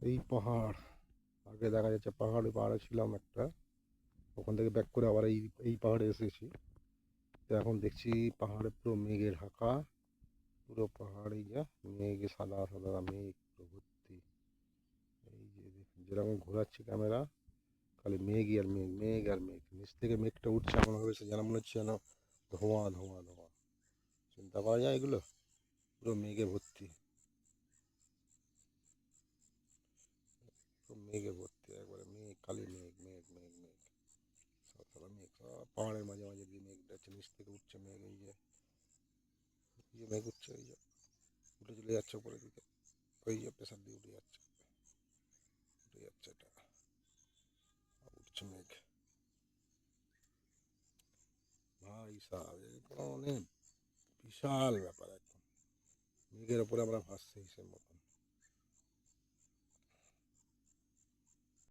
এই পাহাড়, আগে দেখা যাচ্ছে পাহাড়ে ছিলাম একটা, ওখান থেকে ব্যাক করে আবার এই এই পাহাড়ে এসেছি। তো এখন দেখছি পাহাড়ে পুরো মেঘে ঢাকা, পুরো পাহাড় এই যা মেঘে সাদা সাদা মেঘ পুরো ভর্তি। এই যে দেখুন, যেরকম ঘোরাচ্ছি ক্যামেরা খালি মেঘই আর মেঘ, মেঘ আর মেঘ। নিচ থেকে মেঘটা উঠছে এমন হয়েছে যেন মনে হচ্ছে যেন ধোঁয়া ধোঁয়া ধোঁয়া। চিন্তা করা যায় এগুলো, পুরো মেঘে ভর্তি, পুরো মেঘে ভর্তি, একবারে মেঘ, খালি মেঘ মেঘ মেঘ মেঘ, সাদা সাদা মেঘ সব পাহাড়ের মাঝে মাঝে দিয়ে মেঘ যাচ্ছে, নিচ থেকে উঠছে মেঘ। এই যে মেঘ উঠছে, এই যে উঠে চলে যাচ্ছে উপরের দিকে, ওই যে প্রেশার দিয়ে উঠে যাচ্ছে, উঠে যাচ্ছে, এটা উঠছে মেঘ। ভাই সাহেব, এরকম অনেক বিশাল ব্যাপার একদম। মেঘের ওপরে আমরা ভাসছি হিসেব মতন।